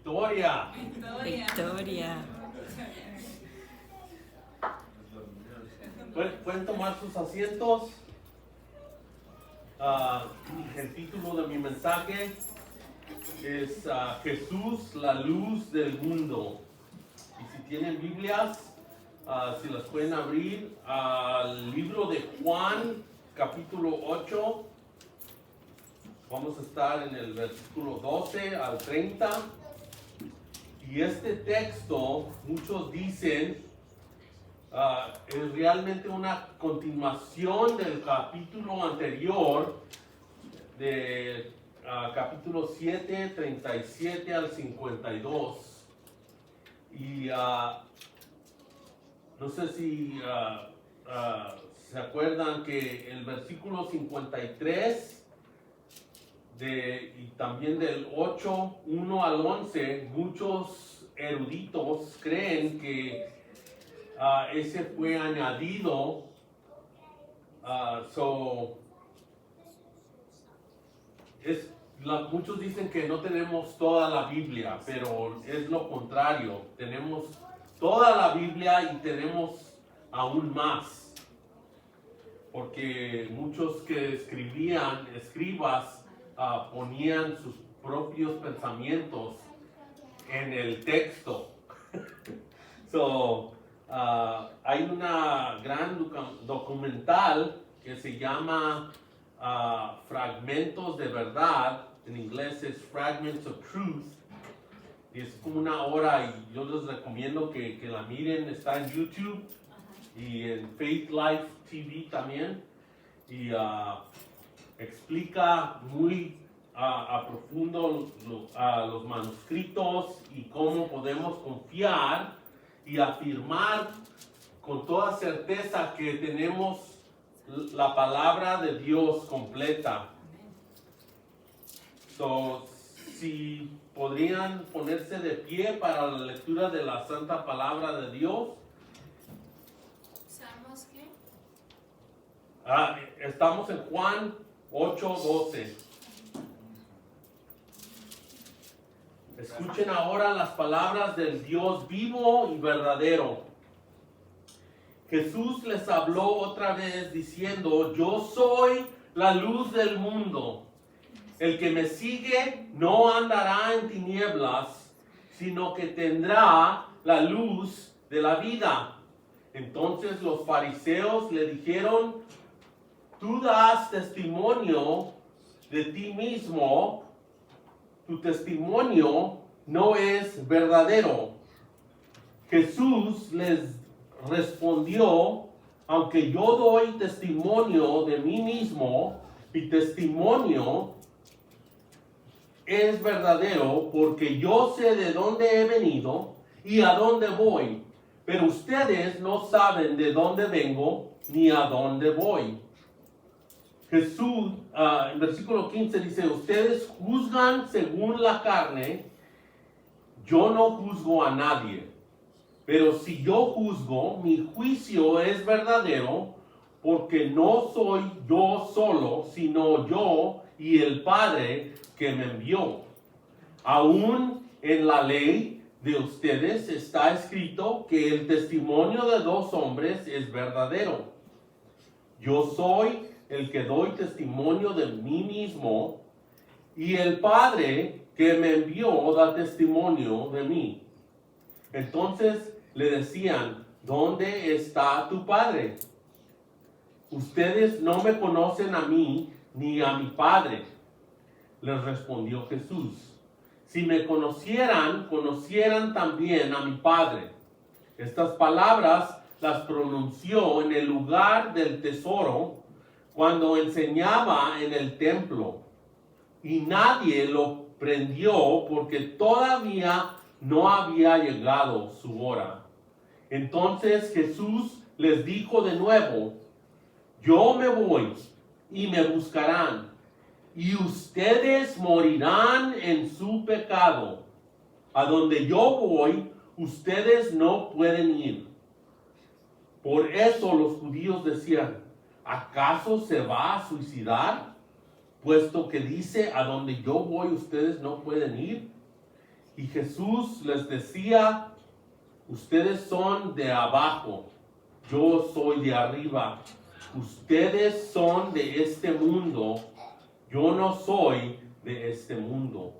Victoria. Victoria. ¿Pueden tomar sus asientos? El título de mi mensaje es Jesús, la luz del mundo. Y si tienen Biblias, si las pueden abrir al libro de Juan, capítulo 8. Vamos a estar en el versículo 12 al 30. Y este texto, muchos dicen, es realmente una continuación del capítulo anterior, de capítulo 7, 37 al 52. Y no sé si se acuerdan que el versículo 53 y también del 8, 1 al 11, muchos eruditos creen que ese fue añadido. Muchos dicen que no tenemos toda la Biblia, pero es lo contrario. Tenemos toda la Biblia y tenemos aún más. Porque muchos que escribas, ponían sus propios pensamientos en el texto. Hay una gran documental que se llama Fragmentos de Verdad. En inglés es Fragments of Truth. Y es como una hora y yo les recomiendo que la miren. Está en YouTube y en Faith Life TV también. Y explica muy a profundo los manuscritos y cómo podemos confiar y afirmar con toda certeza que tenemos la palabra de Dios completa. Si podrían ponerse de pie para la lectura de la santa palabra de Dios. ¿Salmos qué? Estamos en Juan 8:12. Escuchen ahora las palabras del Dios vivo y verdadero. Jesús les habló otra vez diciendo: yo soy la luz del mundo. El que me sigue no andará en tinieblas, sino que tendrá la luz de la vida. Entonces los fariseos le dijeron: tú das testimonio de ti mismo, tu testimonio no es verdadero. Jesús les respondió: aunque yo doy testimonio de mí mismo, mi testimonio es verdadero, porque yo sé de dónde he venido y a dónde voy, pero ustedes no saben de dónde vengo ni a dónde voy. Jesús, en versículo 15 dice: ustedes juzgan según la carne, yo no juzgo a nadie. Pero si yo juzgo, mi juicio es verdadero, porque no soy yo solo, sino yo y el Padre que me envió. Aún en la ley de ustedes está escrito que el testimonio de dos hombres es verdadero. Yo soy el que doy testimonio de mí mismo, y el Padre que me envió da testimonio de mí. Entonces le decían: ¿dónde está tu Padre? Ustedes no me conocen a mí ni a mi Padre. Les respondió Jesús: si me conocieran, conocieran también a mi Padre. Estas palabras las pronunció en el lugar del tesoro, cuando enseñaba en el templo, y nadie lo prendió porque todavía no había llegado su hora. Entonces Jesús les dijo de nuevo: yo me voy y me buscarán, y ustedes morirán en su pecado. A donde yo voy, ustedes no pueden ir. Por eso los judíos decían: ¿acaso se va a suicidar? Puesto que dice: a donde yo voy, ustedes no pueden ir. Y Jesús les decía, ustedes son de abajo, yo soy de arriba. Ustedes son de este mundo, yo no soy de este mundo.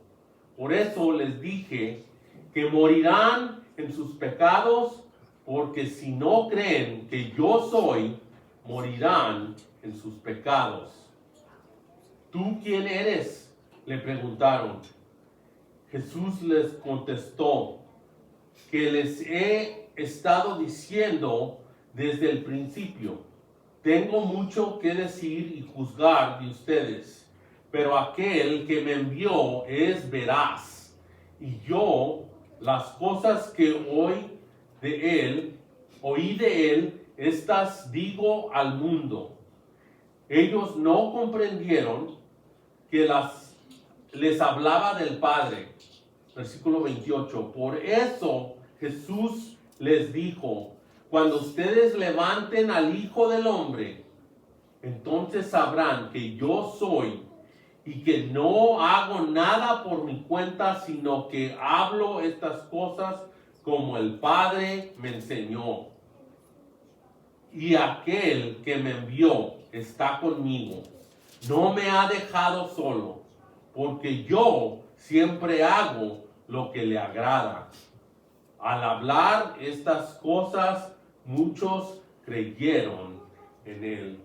Por eso les dije que morirán en sus pecados, porque si no creen que yo soy, morirán en sus pecados. ¿Tú quién eres?, le preguntaron. Jesús les contestó, que les he estado diciendo desde el principio. Tengo mucho que decir y juzgar de ustedes, pero aquel que me envió es veraz, y yo las cosas que oí de él, estas digo al mundo. Ellos no comprendieron que les hablaba del Padre. Versículo 28. Por eso Jesús les dijo, cuando ustedes levanten al Hijo del Hombre, entonces sabrán que yo soy y que no hago nada por mi cuenta, sino que hablo estas cosas como el Padre me enseñó. Y aquel que me envió está conmigo. No me ha dejado solo, porque yo siempre hago lo que le agrada. Al hablar estas cosas, muchos creyeron en él.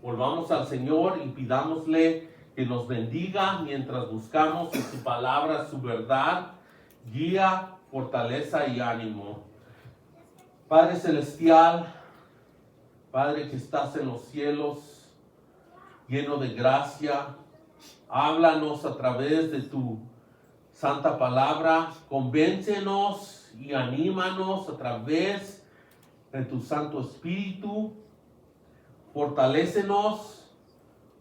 Volvamos al Señor y pidámosle que nos bendiga mientras buscamos en su palabra su verdad, guía, fortaleza y ánimo. Padre Celestial, Padre que estás en los cielos, lleno de gracia, háblanos a través de tu santa palabra, convéncenos y anímanos a través de tu Santo Espíritu, fortalécenos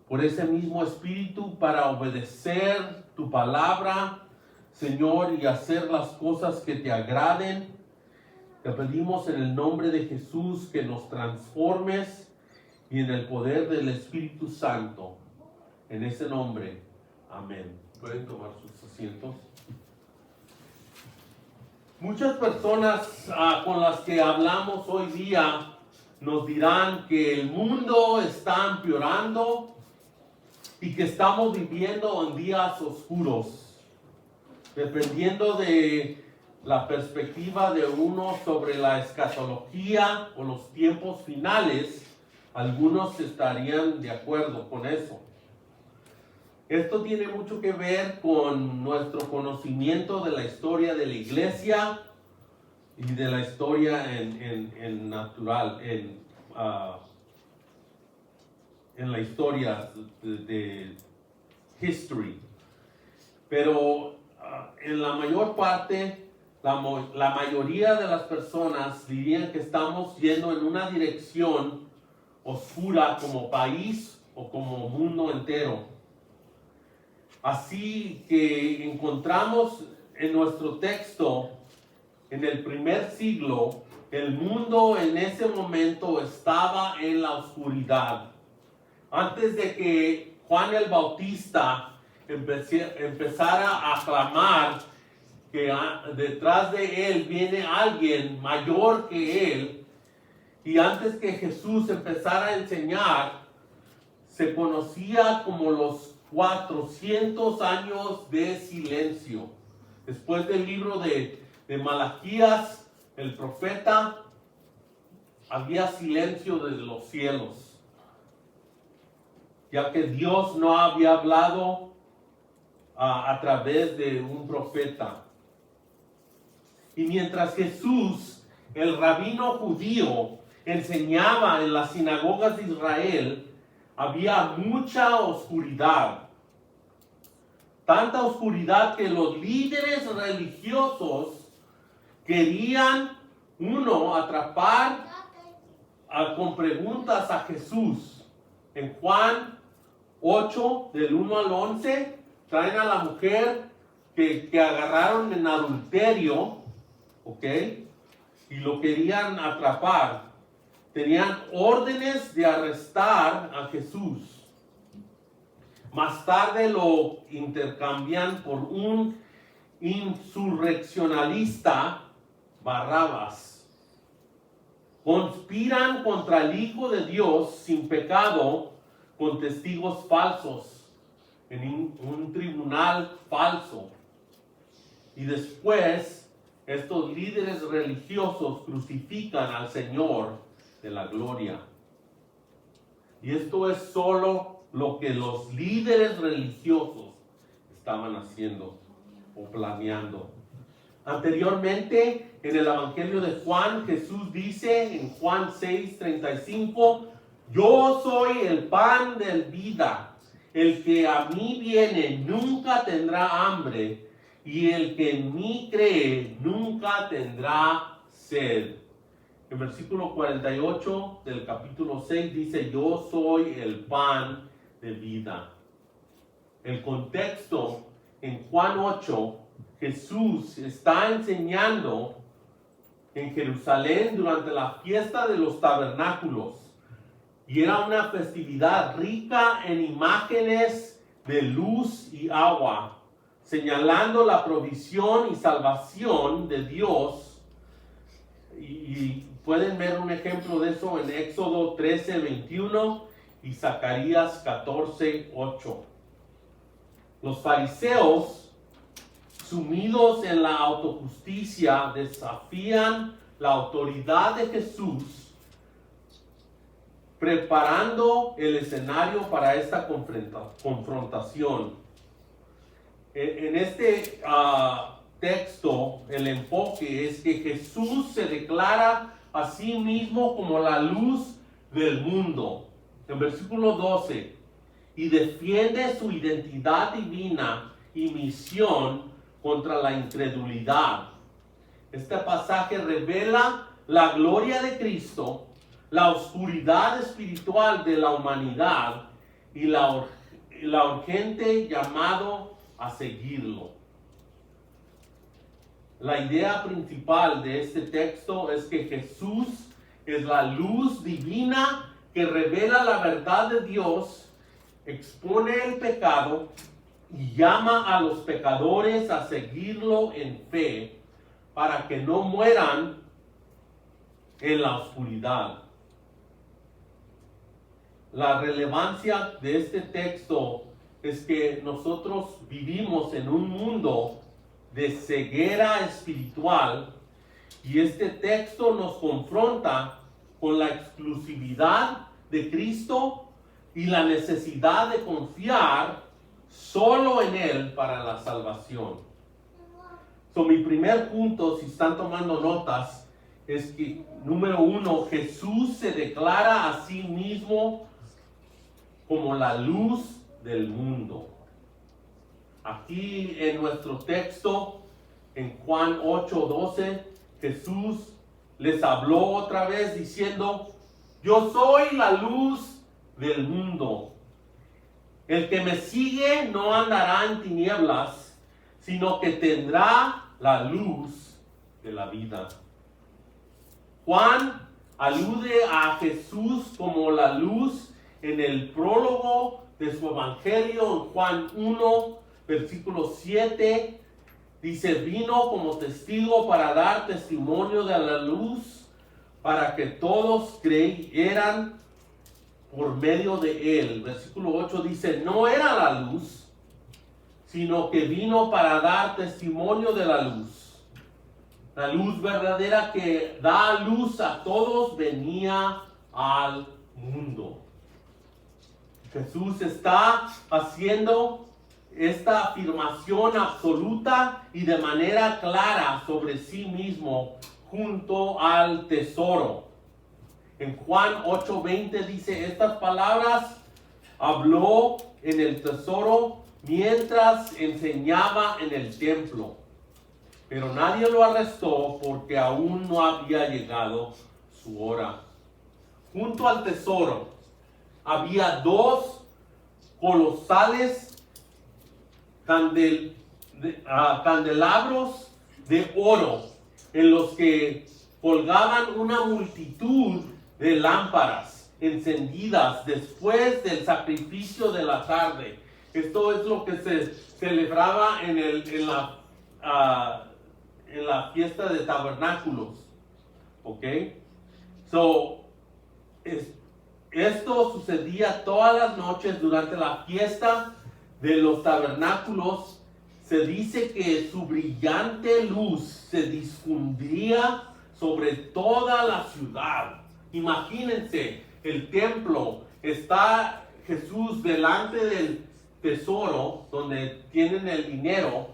por ese mismo Espíritu para obedecer tu palabra, Señor, y hacer las cosas que te agraden. Te pedimos en el nombre de Jesús que nos transformes y en el poder del Espíritu Santo. En ese nombre, amén. Pueden tomar sus asientos. Muchas personas con las que hablamos hoy día nos dirán que el mundo está empeorando y que estamos viviendo en días oscuros. Dependiendo de la perspectiva de uno sobre la escatología o los tiempos finales, algunos estarían de acuerdo con eso. Esto tiene mucho que ver con nuestro conocimiento de la historia de la iglesia y de la historia en natural, en la historia de history. Pero en la mayor parte, la mayoría de las personas dirían que estamos yendo en una dirección oscura como país o como mundo entero. Así que encontramos en nuestro texto, en el primer siglo, el mundo en ese momento estaba en la oscuridad. Antes de que Juan el Bautista empezara a clamar que detrás de él viene alguien mayor que él, y antes que Jesús empezara a enseñar, se conocía como los 400 años de silencio. Después del libro de Malaquías, el profeta, había silencio desde los cielos, ya que Dios no había hablado a través de un profeta. Y mientras Jesús, el rabino judío, enseñaba en las sinagogas de Israel, había mucha oscuridad. Tanta oscuridad que los líderes religiosos querían, atrapar con preguntas a Jesús. En Juan 8, del 1 al 11, traen a la mujer que agarraron en adulterio, ¿ok? Y lo querían atrapar. Tenían órdenes de arrestar a Jesús. Más tarde lo intercambian por un insurreccionalista Barrabás. Conspiran contra el Hijo de Dios sin pecado con testigos falsos en un tribunal falso. Y después estos líderes religiosos crucifican al Señor de la gloria. Y esto es solo lo que los líderes religiosos estaban haciendo o planeando. Anteriormente, en el Evangelio de Juan, Jesús dice en Juan 6:35, yo soy el pan de vida. El que a mí viene nunca tendrá hambre, y el que en mí cree nunca tendrá sed. En versículo 48 del capítulo 6 dice, yo soy el pan de vida. El contexto en Juan 8, Jesús está enseñando en Jerusalén durante la fiesta de los tabernáculos. Y era una festividad rica en imágenes de luz y agua, señalando la provisión y salvación de Dios. Y pueden ver un ejemplo de eso en Éxodo 13:21 y Zacarías 14:8. Los fariseos, sumidos en la autojusticia, desafían la autoridad de Jesús, preparando el escenario para esta confrontación. En este texto, el enfoque es que Jesús se declara a sí mismo como la luz del mundo. En versículo 12, y defiende su identidad divina y misión contra la incredulidad. Este pasaje revela la gloria de Cristo, la oscuridad espiritual de la humanidad y la urgente llamado a seguirlo. La idea principal de este texto es que Jesús es la luz divina que revela la verdad de Dios, expone el pecado y llama a los pecadores a seguirlo en fe para que no mueran en la oscuridad. La relevancia de este texto es que nosotros vivimos en un mundo de ceguera espiritual y este texto nos confronta con la exclusividad de Cristo y la necesidad de confiar solo en Él para la salvación. Mi primer punto, si están tomando notas, es que, número 1, Jesús se declara a sí mismo como la luz del mundo. Aquí en nuestro texto, en Juan 8:12, Jesús les habló otra vez diciendo, yo soy la luz del mundo. El que me sigue no andará en tinieblas, sino que tendrá la luz de la vida. Juan alude a Jesús como la luz en el prólogo de su evangelio en Juan 1, versículo 7. Dice, vino como testigo para dar testimonio de la luz, para que todos creyeran por medio de él. Versículo 8 dice, no era la luz, sino que vino para dar testimonio de la luz. La luz verdadera que da luz a todos venía al mundo. Jesús está haciendo esta afirmación absoluta y de manera clara sobre sí mismo junto al tesoro. En Juan 8:20 dice, estas palabras habló en el tesoro mientras enseñaba en el templo. Pero nadie lo arrestó porque aún no había llegado su hora. Junto al tesoro había dos colosales candelabros de oro en los que colgaban una multitud de lámparas encendidas después del sacrificio de la tarde. Esto es lo que se celebraba en la en la fiesta de tabernáculos. ¿Ok? So, esto sucedía todas las noches durante la fiesta de los tabernáculos. Se dice que su brillante luz se difundía sobre toda la ciudad. Imagínense, el templo, está Jesús delante del tesoro donde tienen el dinero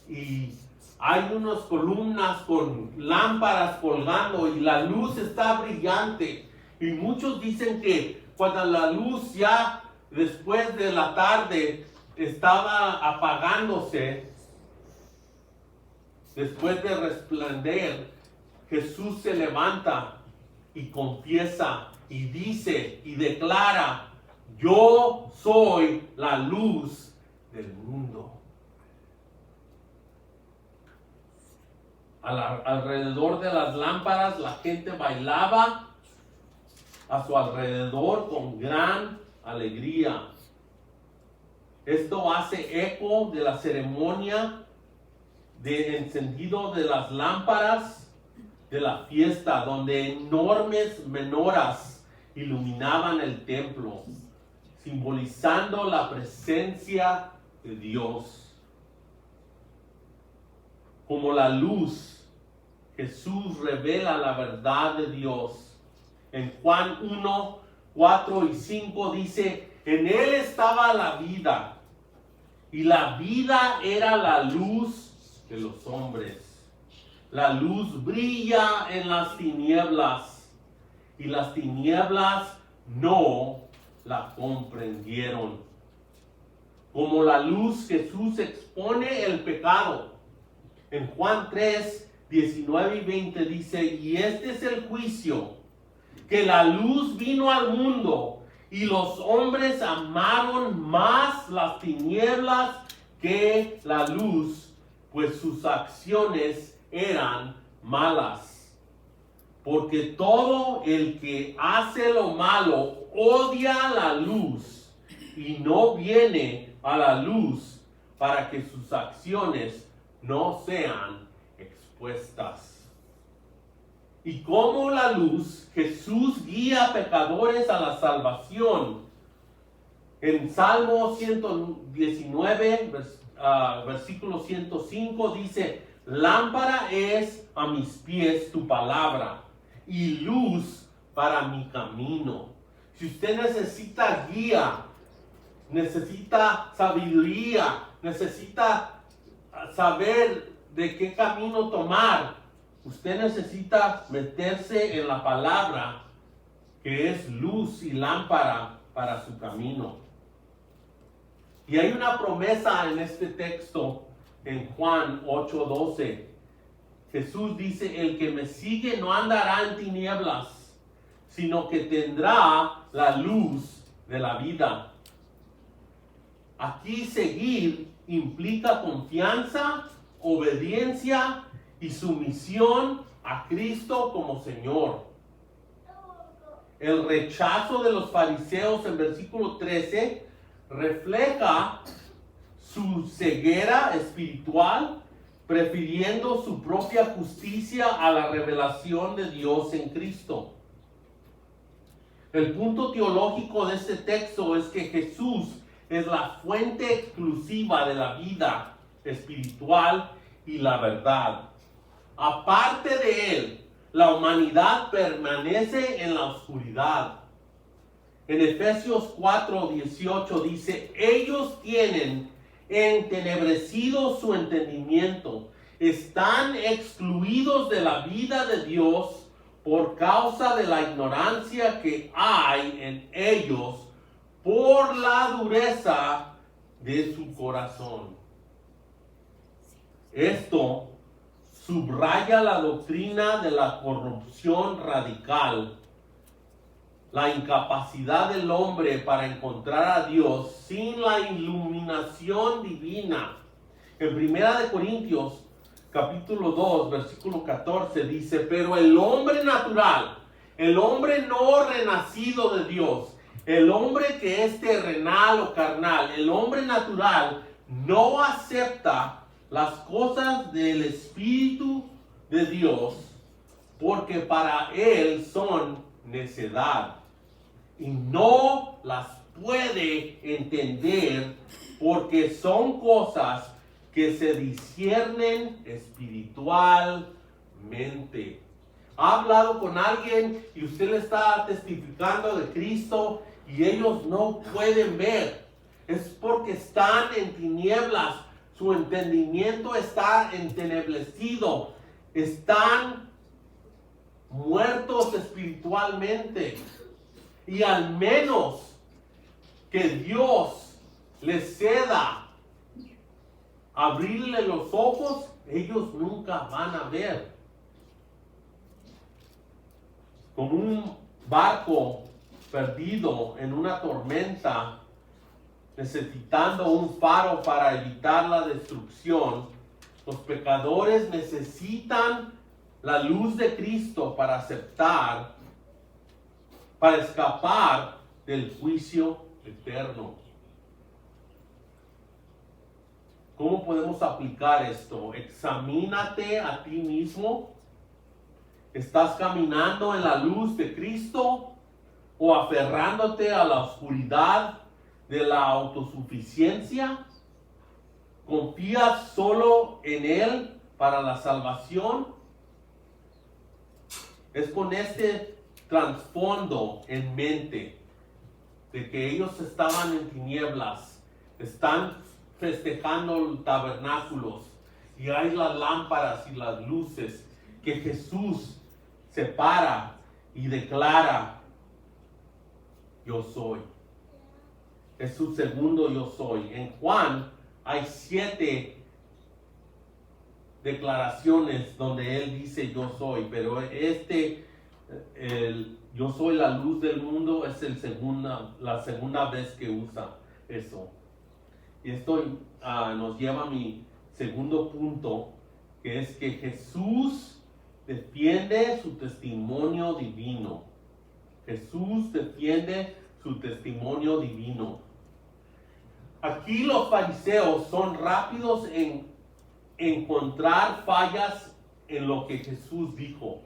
y hay unas columnas con lámparas colgando y la luz está brillante. Y muchos dicen que cuando la luz ya después de la tarde estaba apagándose, después de resplandecer, Jesús se levanta y confiesa y dice y declara: yo soy la luz del mundo. Alrededor de las lámparas la gente bailaba a su alrededor con gran alegría. Esto hace eco de la ceremonia de encendido de las lámparas de la fiesta, donde enormes menorás iluminaban el templo, simbolizando la presencia de Dios. Como la luz, Jesús revela la verdad de Dios. En Juan 1, 4 y 5 dice: en él estaba la vida, y la vida era la luz de los hombres. La luz brilla en las tinieblas, y las tinieblas no la comprendieron. Como la luz, Jesús expone el pecado. En Juan 3, 19 y 20 dice: y este es el juicio, que la luz vino al mundo, y los hombres amaron más las tinieblas que la luz, pues sus acciones eran malas. Porque todo el que hace lo malo odia la luz y no viene a la luz para que sus acciones no sean expuestas. Y como la luz, Jesús guía a pecadores a la salvación. En Salmo 119, versículo 105 dice: lámpara es a mis pies tu palabra y luz para mi camino. Si usted necesita guía, necesita sabiduría, necesita saber de qué camino tomar, usted necesita meterse en la palabra, que es luz y lámpara para su camino. Y hay una promesa en este texto, en Juan 8:12. Jesús dice: el que me sigue no andará en tinieblas, sino que tendrá la luz de la vida. Aquí seguir implica confianza, obediencia y sumisión a Cristo como Señor. El rechazo de los fariseos en versículo 13 refleja su ceguera espiritual, prefiriendo su propia justicia a la revelación de Dios en Cristo. El punto teológico de este texto es que Jesús es la fuente exclusiva de la vida espiritual y la verdad. Aparte de él, la humanidad permanece en la oscuridad. En Efesios 4:18 dice: ellos tienen entenebrecido su entendimiento, están excluidos de la vida de Dios por causa de la ignorancia que hay en ellos por la dureza de su corazón. Esto subraya la doctrina de la corrupción radical, la incapacidad del hombre para encontrar a Dios sin la iluminación divina. En 1 Corintios capítulo 2, versículo 14 dice: pero el hombre natural, el hombre no renacido de Dios, el hombre que es terrenal o carnal, el hombre natural no acepta las cosas del Espíritu de Dios, porque para él son necedad y no las puede entender, porque son cosas que se disciernen espiritualmente. Ha hablado con alguien y usted le está testificando de Cristo y ellos no pueden ver. Es porque están en tinieblas. Su entendimiento está enteneblecido. Están muertos espiritualmente. Y al menos que Dios les ceda abrirle los ojos, ellos nunca van a ver. Como un barco perdido en una tormenta, necesitando un faro para evitar la destrucción, los pecadores necesitan la luz de Cristo para escapar del juicio eterno. ¿Cómo podemos aplicar esto? Examínate a ti mismo. ¿Estás caminando en la luz de Cristo o aferrándote a la oscuridad de la autosuficiencia? ¿Confías solo en Él para la salvación? Es con este trasfondo en mente de que ellos estaban en tinieblas, están festejando tabernáculos y hay las lámparas y las luces, que Jesús se para y declara: yo soy. Es su segundo yo soy. En Juan hay 7 declaraciones donde él dice yo soy, pero yo soy la luz del mundo es la segunda vez que usa eso. Y esto nos lleva a mi segundo punto, que es que Jesús defiende su testimonio divino. Jesús defiende su testimonio divino. Aquí los fariseos son rápidos en encontrar fallas en lo que Jesús dijo.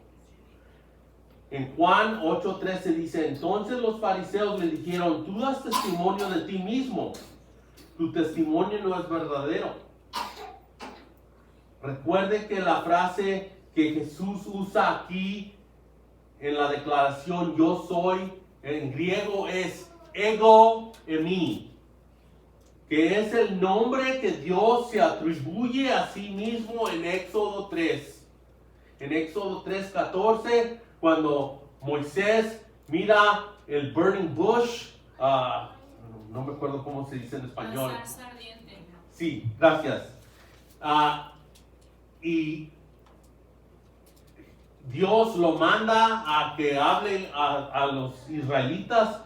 En Juan 8:13 dice: entonces los fariseos le dijeron: tú das testimonio de ti mismo, tu testimonio no es verdadero. Recuerde que la frase que Jesús usa aquí en la declaración yo soy, en griego es ego eimi, que es el nombre que Dios se atribuye a sí mismo en Éxodo 3. En Éxodo 3:14, cuando Moisés mira el burning bush, no me acuerdo cómo se dice en español. La zarza ardiente. Sí, gracias. Y Dios lo manda a que hable a los israelitas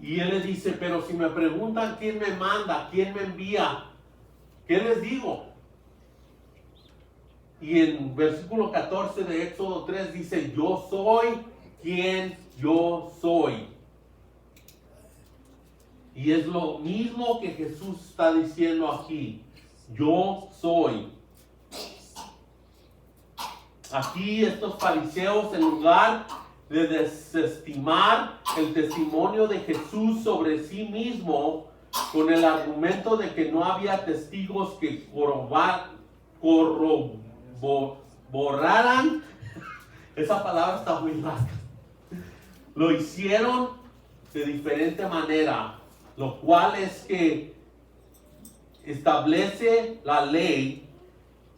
y él les dice: pero si me preguntan quién me manda, quién me envía, ¿qué les digo? Y en versículo 14 de Éxodo 3 dice: yo soy quien yo soy. Y es lo mismo que Jesús está diciendo aquí: yo soy. Aquí estos fariseos, en lugar de desestimar el testimonio de Jesús sobre sí mismo con el argumento de que no había testigos que corroboraran, esa palabra está muy larga, lo hicieron de diferente manera, lo cual es que establece la ley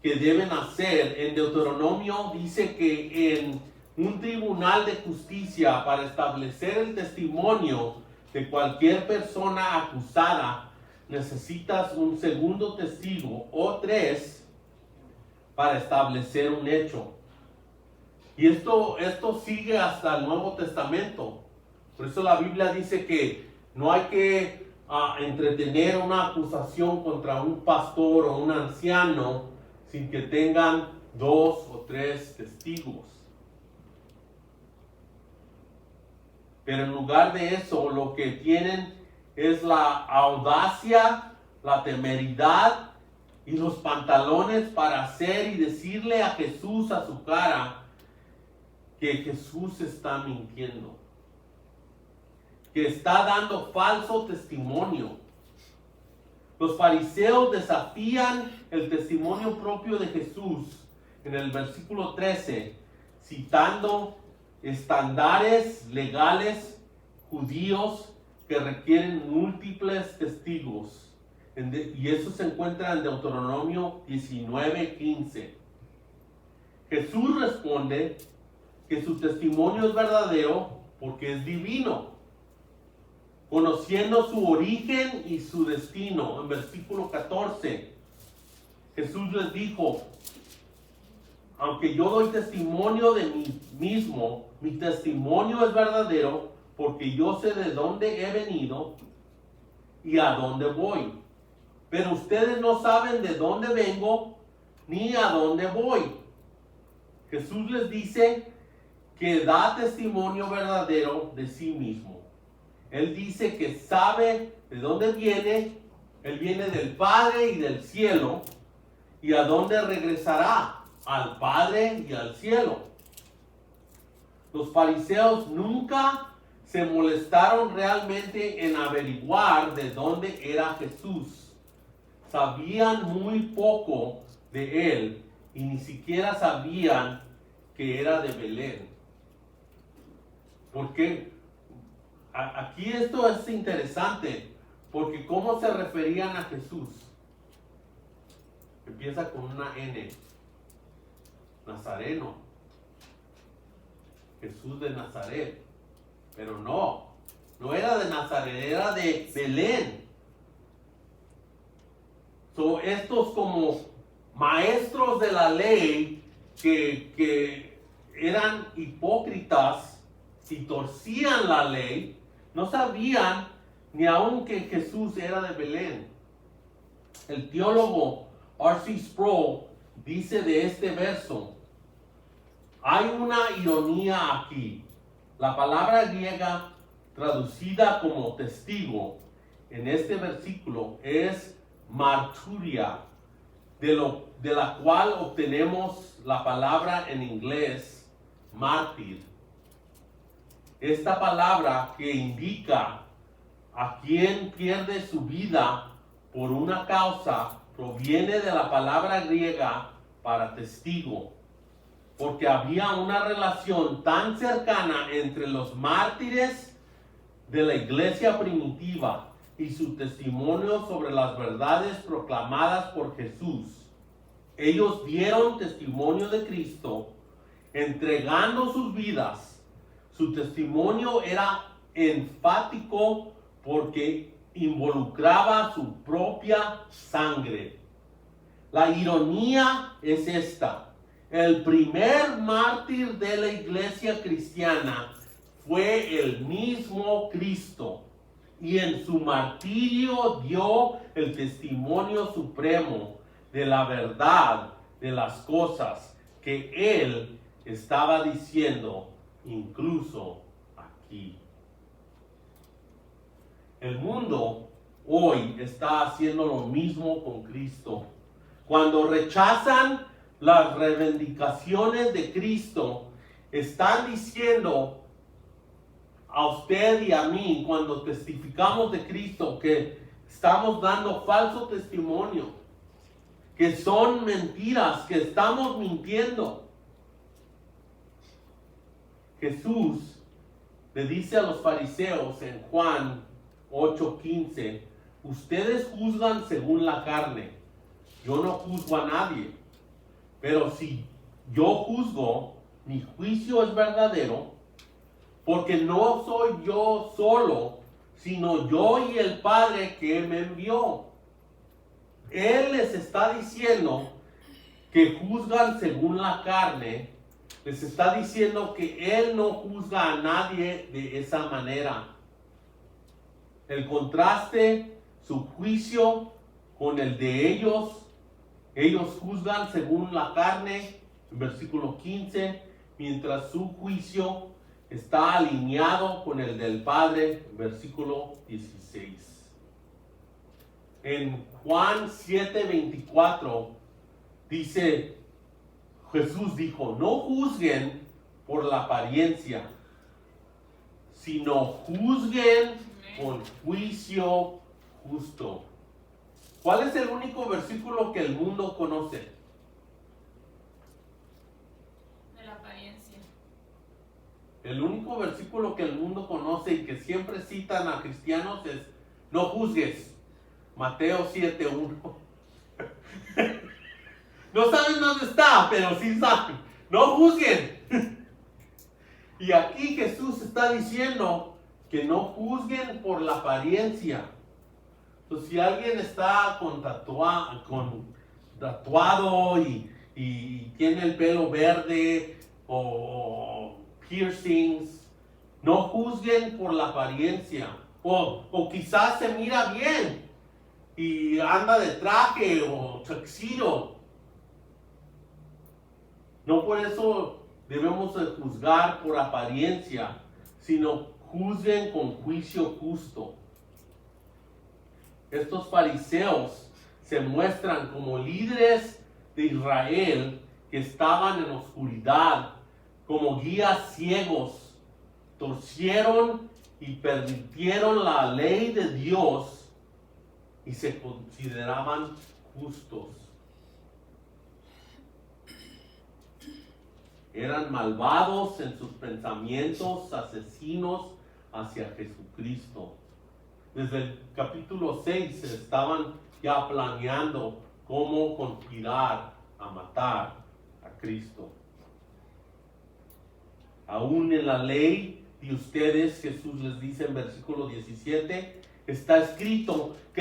que deben hacer. En Deuteronomio dice que en un tribunal de justicia, para establecer el testimonio de cualquier persona acusada, necesitas un segundo testigo o 3 para establecer un hecho. Y esto sigue hasta el Nuevo Testamento. Por eso la Biblia dice que no hay que entretener una acusación contra un pastor o un anciano sin que tengan 2 o 3 testigos. Pero en lugar de eso, lo que tienen es la audacia, la temeridad y los pantalones para hacer y decirle a Jesús a su cara que Jesús está mintiendo, que está dando falso testimonio. Los fariseos desafían el testimonio propio de Jesús en el versículo 13, citando estándares legales judíos que requieren múltiples testigos. Y eso se encuentra en Deuteronomio 19:15. Jesús responde que su testimonio es verdadero porque es divino, conociendo su origen y su destino. En versículo 14, Jesús les dijo: aunque yo doy testimonio de mí mismo, mi testimonio es verdadero porque yo sé de dónde he venido y a dónde voy. Pero ustedes no saben de dónde vengo ni a dónde voy. Jesús les dice que da testimonio verdadero de sí mismo. Él dice que sabe de dónde viene. Él viene del Padre y del cielo, y a dónde regresará, al Padre y al cielo. Los fariseos nunca se molestaron realmente en averiguar de dónde era Jesús. Sabían muy poco de él y ni siquiera sabían que era de Belén. Porque aquí esto es interesante, porque ¿cómo se referían a Jesús? Empieza con una N. Nazareno. Jesús de Nazaret. Pero no era de Nazaret, era de Belén. Estos como maestros de la ley que eran hipócritas y torcían la ley, no sabían ni aun que Jesús era de Belén. El teólogo R.C. Sproul dice de este verso: hay una ironía aquí. La palabra griega traducida como testigo en este versículo es marturia, de la cual obtenemos la palabra en inglés mártir. Esta palabra que indica a quien pierde su vida por una causa proviene de la palabra griega para testigo, porque había una relación tan cercana entre los mártires de la iglesia primitiva y su testimonio sobre las verdades proclamadas por Jesús. Ellos dieron testimonio de Cristo, entregando sus vidas. Su testimonio era enfático porque involucraba su propia sangre. La ironía es esta: el primer mártir de la iglesia cristiana fue el mismo Cristo, y en su martirio dio el testimonio supremo de la verdad de las cosas que él estaba diciendo, incluso aquí. El mundo hoy está haciendo lo mismo con Cristo. Cuando rechazan las reivindicaciones de Cristo, están diciendo a usted y a mí, cuando testificamos de Cristo, que estamos dando falso testimonio, que son mentiras, que estamos mintiendo. Jesús le dice a los fariseos en Juan 8:15: ustedes juzgan según la carne, yo no juzgo a nadie, pero si yo juzgo, mi juicio es verdadero, porque no soy yo solo, sino yo y el Padre que me envió. Él les está diciendo que juzgan según la carne. Les está diciendo que Él no juzga a nadie de esa manera. El contraste, su juicio con el de ellos juzgan según la carne, en versículo 15, mientras su juicio está alineado con el del Padre, versículo 16. En Juan 7:24 dice, Jesús dijo, no juzguen por la apariencia, sino juzguen con juicio justo. ¿Cuál es el único versículo que el mundo conoce? De la apariencia. El único versículo que el mundo conoce y que siempre citan a cristianos es no juzgues. Mateo 7:1. No saben dónde está, pero sí saben. No juzguen. Y aquí Jesús está diciendo que no juzguen por la apariencia. Entonces, si alguien está con tatuado y tiene el pelo verde o piercings, no juzguen por la apariencia. O quizás se mira bien y anda de traje o tuxedo. No por eso debemos de juzgar por apariencia, sino juzguen con juicio justo. Estos fariseos se muestran como líderes de Israel que estaban en oscuridad, como guías ciegos, torcieron y pervirtieron la ley de Dios y se consideraban justos. Eran malvados en sus pensamientos, asesinos hacia Jesucristo. Desde el capítulo 6 estaban ya planeando cómo conspirar a matar a Cristo. Aún en la ley de ustedes, Jesús les dice en versículo 17, está escrito que